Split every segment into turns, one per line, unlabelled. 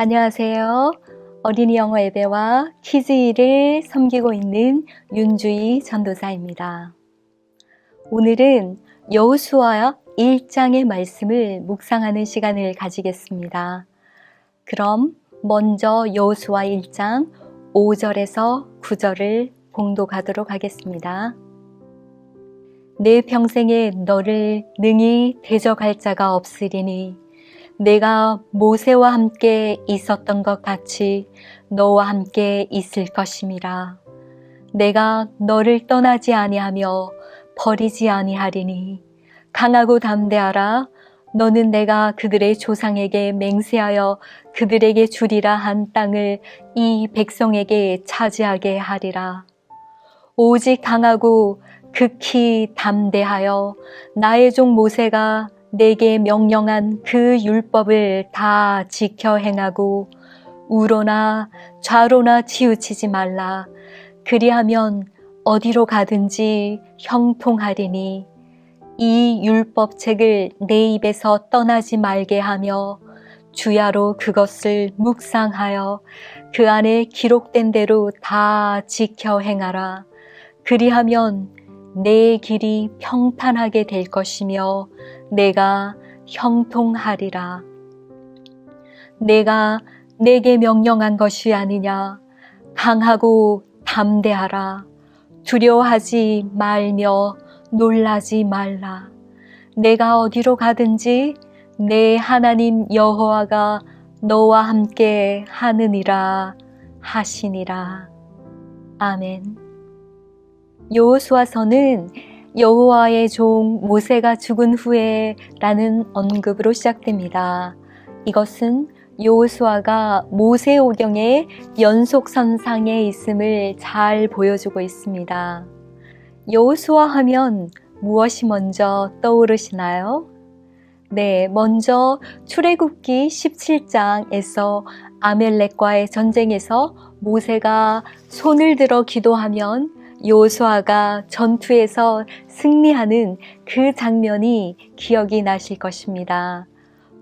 안녕하세요. 어린이 영어 예배와 키즈일을 섬기고 있는 윤주희 전도사입니다. 오늘은 여호수아 1장의 말씀을 묵상하는 시간을 가지겠습니다. 그럼 먼저 여호수아 1장 5절에서 9절을 봉독하도록 하겠습니다. 내 평생에 너를 능히 대적할 자가 없으리니 내가 모세와 함께 있었던 것 같이 너와 함께 있을 것임이라. 내가 너를 떠나지 아니하며 버리지 아니하리니 강하고 담대하라. 너는 내가 그들의 조상에게 맹세하여 그들에게 주리라 한 땅을 이 백성에게 차지하게 하리라. 오직 강하고 극히 담대하여 나의 종 모세가 내게 명령한 그 율법을 다 지켜 행하고 우로나 좌로나 치우치지 말라. 그리하면 어디로 가든지 형통하리니 이 율법책을 내 입에서 떠나지 말게 하며 주야로 그것을 묵상하여 그 안에 기록된 대로 다 지켜 행하라. 그리하면 내 길이 평탄하게 될 것이며 내가 형통하리라. 내가 내게 명령한 것이 아니냐. 강하고 담대하라. 두려워하지 말며 놀라지 말라. 내가 어디로 가든지 내 하나님 여호와가 너와 함께 하느니라 하시니라. 아멘. 여호수아서는 여호와의 종 모세가 죽은 후에 라는 언급으로 시작됩니다. 이것은 여호수아가 모세오경의 연속선상에 있음을 잘 보여주고 있습니다. 여호수아 하면 무엇이 먼저 떠오르시나요? 네, 먼저 출애굽기 17장에서 아멜렉과의 전쟁에서 모세가 손을 들어 기도하면 여호수아가 전투에서 승리하는 그 장면이 기억이 나실 것입니다.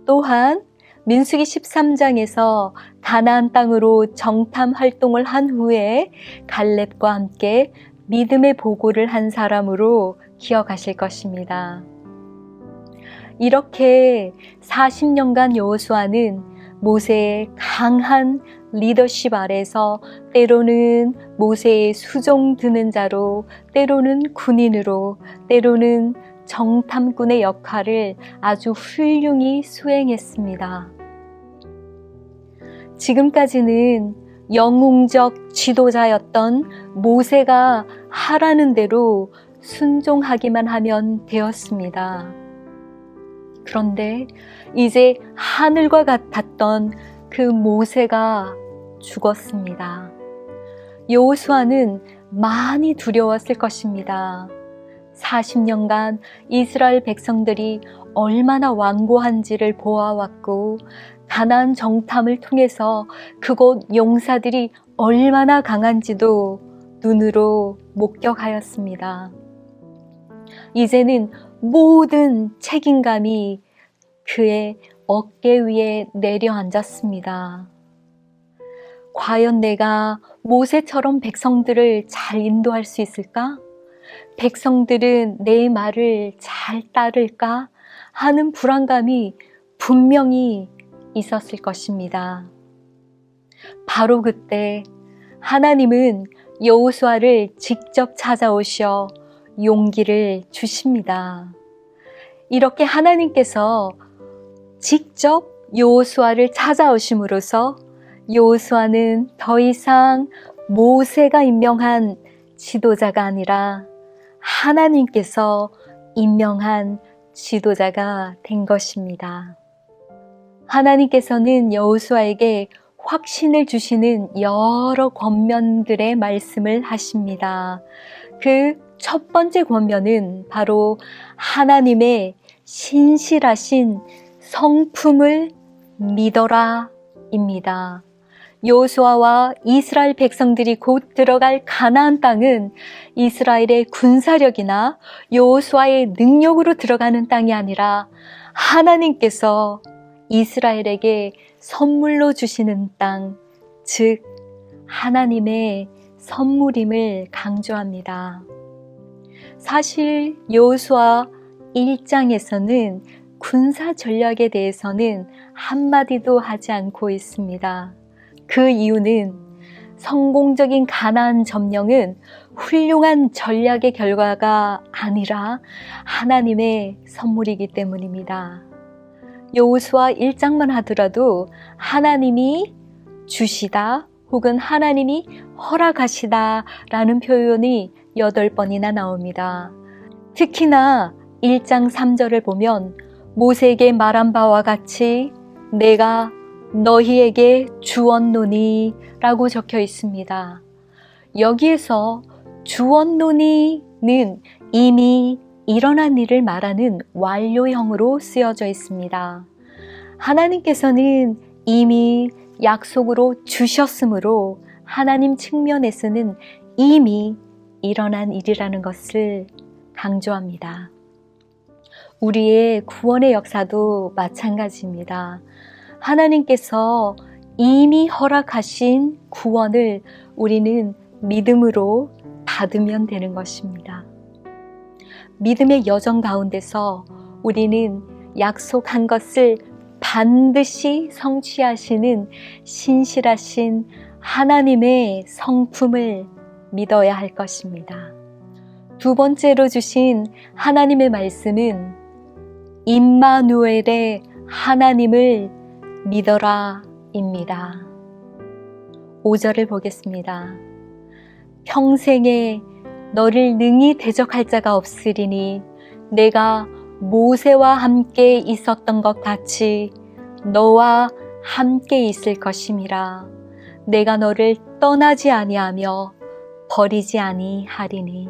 또한 민수기 13장에서 가나안 땅으로 정탐 활동을 한 후에 갈렙과 함께 믿음의 보고를 한 사람으로 기억하실 것입니다. 이렇게 40년간 여호수아는 모세의 강한 리더십 아래서 때로는 모세의 수종 드는 자로, 때로는 군인으로, 때로는 정탐꾼의 역할을 아주 훌륭히 수행했습니다. 지금까지는 영웅적 지도자였던 모세가 하라는 대로 순종하기만 하면 되었습니다. 그런데 이제 하늘과 같았던 그 모세가 죽었습니다. 여호수아는 많이 두려웠을 것입니다. 40년간 이스라엘 백성들이 얼마나 완고한지를 보아왔고 가나안 정탐을 통해서 그곳 용사들이 얼마나 강한지도 눈으로 목격하였습니다. 이제는 모든 책임감이 그의 어깨 위에 내려앉았습니다. 과연 내가 모세처럼 백성들을 잘 인도할 수 있을까? 백성들은 내 말을 잘 따를까? 하는 불안감이 분명히 있었을 것입니다. 바로 그때 하나님은 여호수아를 직접 찾아오셔 용기를 주십니다. 이렇게 하나님께서 직접 여호수아를 찾아오심으로써 여호수아는 더 이상 모세가 임명한 지도자가 아니라 하나님께서 임명한 지도자가 된 것입니다. 하나님께서는 여호수아에게 확신을 주시는 여러 권면들의 말씀을 하십니다. 그 첫 번째 권면은 바로 하나님의 신실하신 성품을 믿어라 입니다. 여호수아와 이스라엘 백성들이 곧 들어갈 가나안 땅은 이스라엘의 군사력이나 여호수아의 능력으로 들어가는 땅이 아니라 하나님께서 이스라엘에게 선물로 주시는 땅, 즉 하나님의 선물임을 강조합니다. 사실 여호수아 1장에서는 군사 전략에 대해서는 한마디도 하지 않고 있습니다. 그 이유는 성공적인 가나안 점령은 훌륭한 전략의 결과가 아니라 하나님의 선물이기 때문입니다. 여호수아 1장만 하더라도 하나님이 주시다 혹은 하나님이 허락하시다 라는 표현이 8번이나 나옵니다. 특히나 1장 3절을 보면 모세에게 말한 바와 같이 내가 너희에게 주었노니 라고 적혀 있습니다. 여기에서 주었노니는 이미 일어난 일을 말하는 완료형으로 쓰여져 있습니다. 하나님께서는 이미 약속으로 주셨으므로 하나님 측면에서는 이미 일어난 일이라는 것을 강조합니다. 우리의 구원의 역사도 마찬가지입니다. 하나님께서 이미 허락하신 구원을 우리는 믿음으로 받으면 되는 것입니다. 믿음의 여정 가운데서 우리는 약속한 것을 반드시 성취하시는 신실하신 하나님의 성품을 믿어야 할 것입니다. 두 번째로 주신 하나님의 말씀은 임마누엘의 하나님을 믿어라 입니다. 5절을 보겠습니다. 평생에 너를 능히 대적할 자가 없으리니 내가 모세와 함께 있었던 것 같이 너와 함께 있을 것임이라. 내가 너를 떠나지 아니하며 버리지 아니하리니.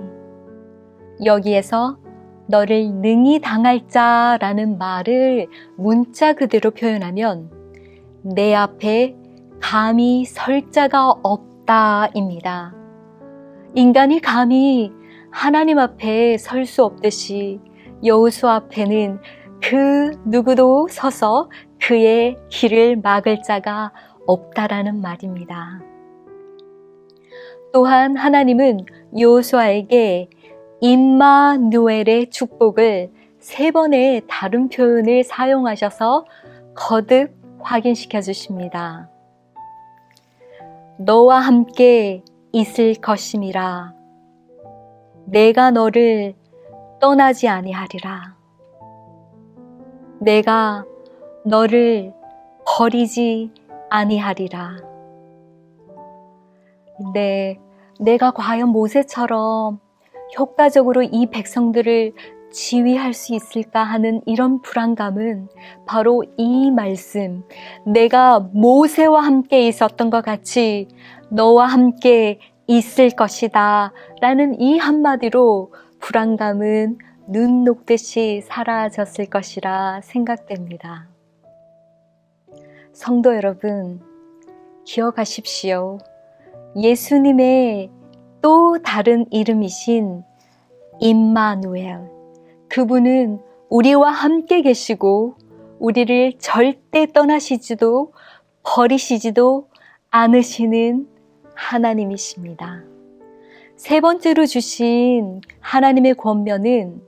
여기에서 너를 능히 당할 자라는 말을 문자 그대로 표현하면 내 앞에 감히 설 자가 없다입니다. 인간이 감히 하나님 앞에 설 수 없듯이 여호수아 앞에는 그 누구도 서서 그의 길을 막을 자가 없다라는 말입니다. 또한 하나님은 여호수아에게 임마누엘의 축복을 3번의 다른 표현을 사용하셔서 거듭 확인시켜 주십니다. 너와 함께 있을 것임이라. 내가 너를 떠나지 아니하리라. 내가 너를 버리지 아니하리라. 네, 내가 과연 모세처럼 효과적으로 이 백성들을 지휘할 수 있을까 하는 이런 불안감은 바로 이 말씀, 내가 모세와 함께 있었던 것 같이 너와 함께 있을 것이다 라는 이 한마디로 불안감은 눈 녹듯이 사라졌을 것이라 생각됩니다. 성도 여러분, 기억하십시오. 예수님의 또 다른 이름이신 임마누엘, 그분은 우리와 함께 계시고 우리를 절대 떠나시지도 버리시지도 않으시는 하나님이십니다. 3번째로 주신 하나님의 권면은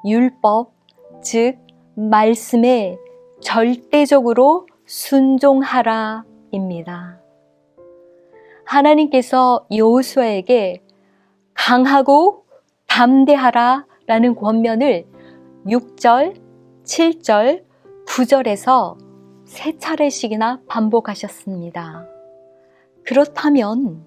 율법, 즉 말씀에 절대적으로 순종하라 입니다. 하나님께서 여호수아에게 강하고 담대하라 라는 권면을 6절, 7절, 9절에서 3차례씩이나 반복하셨습니다. 그렇다면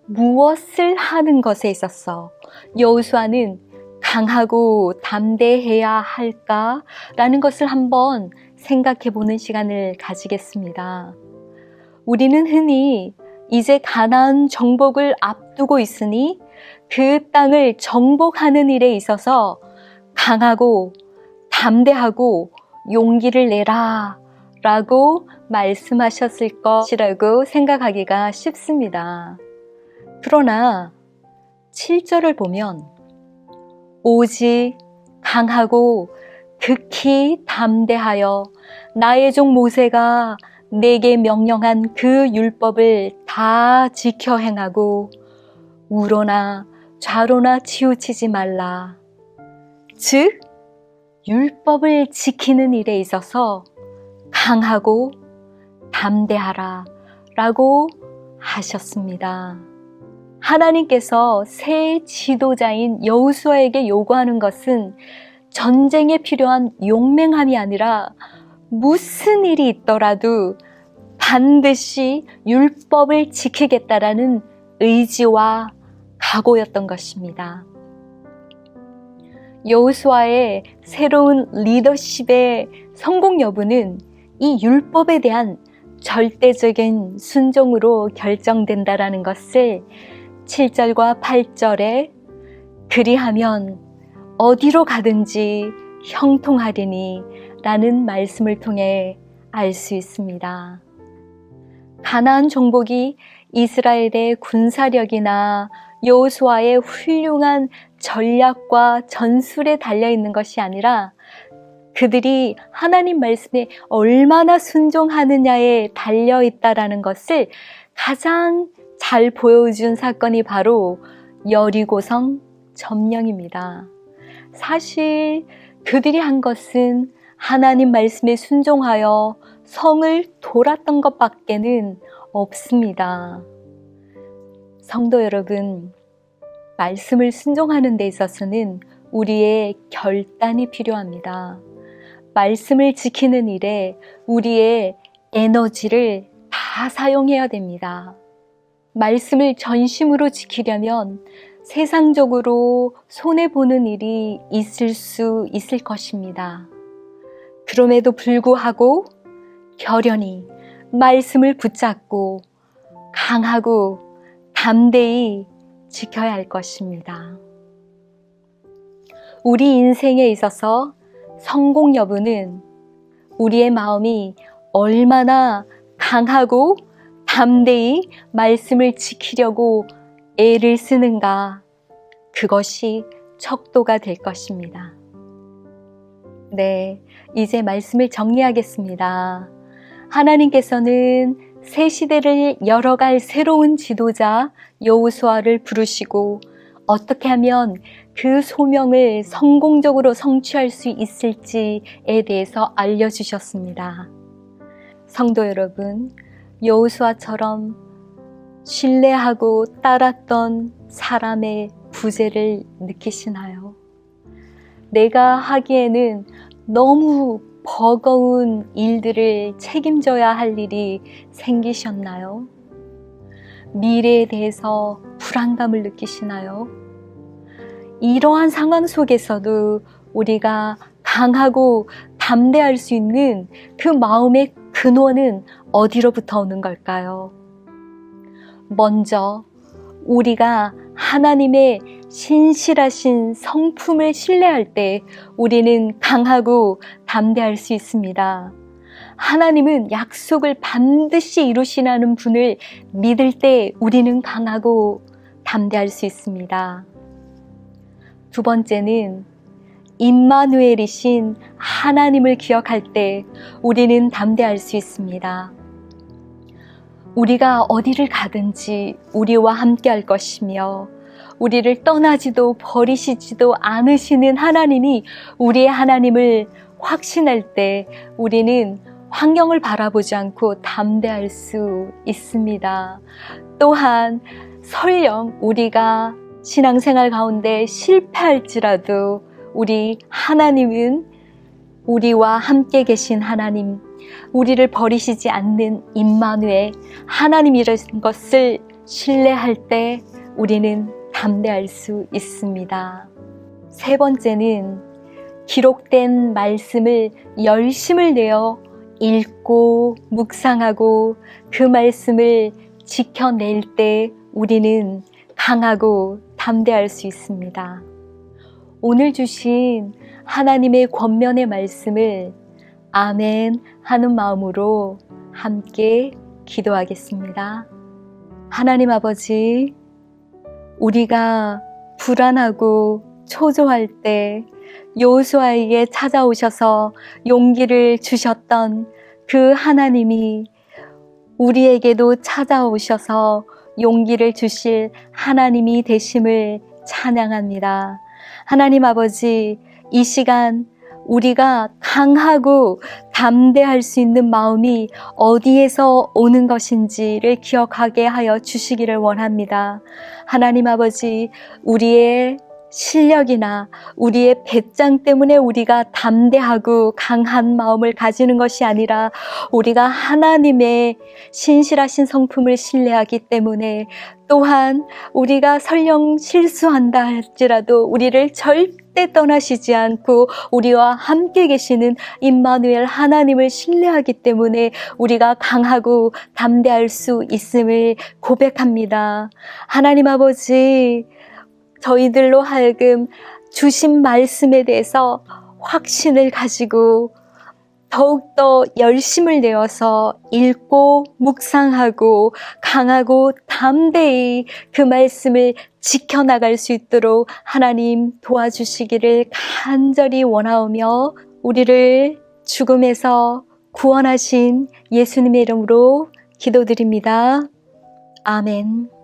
무엇을 하는 것에 있어서 여호수아는 강하고 담대해야 할까라는 것을 한번 생각해 보는 시간을 가지겠습니다. 우리는 흔히 이제 가나안 정복을 앞두고 있으니 그 땅을 정복하는 일에 있어서 강하고 담대하고 용기를 내라 라고 말씀하셨을 것이라고 생각하기가 쉽습니다. 그러나 7절을 보면 오직 강하고 극히 담대하여 나의 종 모세가 내게 명령한 그 율법을 다 지켜 행하고 우로나 좌로나 치우치지 말라. 즉, 율법을 지키는 일에 있어서 강하고 담대하라 라고 하셨습니다. 하나님께서 새 지도자인 여호수아에게 요구하는 것은 전쟁에 필요한 용맹함이 아니라 무슨 일이 있더라도 반드시 율법을 지키겠다라는 의지와 각오였던 것입니다. 여호수아의 새로운 리더십의 성공 여부는 이 율법에 대한 절대적인 순종으로 결정된다라는 것을 7절과 8절에 그리하면 어디로 가든지 형통하리니 라는 말씀을 통해 알 수 있습니다. 가나안 정복이 이스라엘의 군사력이나 여호수아의 훌륭한 전략과 전술에 달려있는 것이 아니라 그들이 하나님 말씀에 얼마나 순종하느냐에 달려있다라는 것을 가장 잘 보여준 사건이 바로 여리고성 점령입니다. 사실 그들이 한 것은 하나님 말씀에 순종하여 성을 돌았던 것밖에는 없습니다. 성도 여러분, 말씀을 순종하는 데 있어서는 우리의 결단이 필요합니다. 말씀을 지키는 일에 우리의 에너지를 다 사용해야 됩니다. 말씀을 전심으로 지키려면 세상적으로 손해보는 일이 있을 수 있을 것입니다. 그럼에도 불구하고 결연히 말씀을 붙잡고 강하고 담대히 지켜야 할 것입니다. 우리 인생에 있어서 성공 여부는 우리의 마음이 얼마나 강하고 담대히 말씀을 지키려고 애를 쓰는가, 그것이 척도가 될 것입니다. 네, 이제 말씀을 정리하겠습니다. 하나님께서는 새 시대를 열어갈 새로운 지도자 여호수아를 부르시고 어떻게 하면 그 소명을 성공적으로 성취할 수 있을지에 대해서 알려주셨습니다. 성도 여러분, 여호수아처럼 신뢰하고 따랐던 사람의 부재를 느끼시나요? 내가 하기에는 너무 버거운 일들을 책임져야 할 일이 생기셨나요? 미래에 대해서 불안감을 느끼시나요? 이러한 상황 속에서도 우리가 강하고 담대할 수 있는 그 마음의 근원은 어디로부터 오는 걸까요? 먼저 우리가 하나님의 신실하신 성품을 신뢰할 때 우리는 강하고 담대할 수 있습니다. 하나님은 약속을 반드시 이루시라는 분을 믿을 때 우리는 강하고 담대할 수 있습니다. 두 번째는 임마누엘이신 하나님을 기억할 때 우리는 담대할 수 있습니다. 우리가 어디를 가든지 우리와 함께 할 것이며 우리를 떠나지도 버리시지도 않으시는 하나님이 우리의 하나님을 확신할 때 우리는 환경을 바라보지 않고 담대할 수 있습니다. 또한 설령 우리가 신앙생활 가운데 실패할지라도 우리 하나님은 우리와 함께 계신 하나님, 우리를 버리시지 않는 임마누엘 하나님이라는 것을 신뢰할 때 우리는 담대할 수 있습니다. 세 번째는 기록된 말씀을 열심을 내어 읽고 묵상하고 그 말씀을 지켜낼 때 우리는 강하고 담대할 수 있습니다. 오늘 주신 하나님의 권면의 말씀을 아멘 하는 마음으로 함께 기도하겠습니다. 하나님 아버지, 우리가 불안하고 초조할 때 여호수아에게 찾아오셔서 용기를 주셨던 그 하나님이 우리에게도 찾아오셔서 용기를 주실 하나님이 되심을 찬양합니다. 하나님 아버지, 이 시간 우리가 강하고 담대할 수 있는 마음이 어디에서 오는 것인지를 기억하게 하여 주시기를 원합니다. 하나님 아버지, 우리의 실력이나 우리의 배짱 때문에 우리가 담대하고 강한 마음을 가지는 것이 아니라 우리가 하나님의 신실하신 성품을 신뢰하기 때문에, 또한 우리가 설령 실수한다 할지라도 우리를 절대 떠나시지 않고 우리와 함께 계시는 임마누엘 하나님을 신뢰하기 때문에 우리가 강하고 담대할 수 있음을 고백합니다. 하나님 아버지, 저희들로 하여금 주신 말씀에 대해서 확신을 가지고 더욱더 열심을 내어서 읽고 묵상하고 강하고 담대히 그 말씀을 지켜나갈 수 있도록 하나님 도와주시기를 간절히 원하오며, 우리를 죽음에서 구원하신 예수님의 이름으로 기도드립니다. 아멘.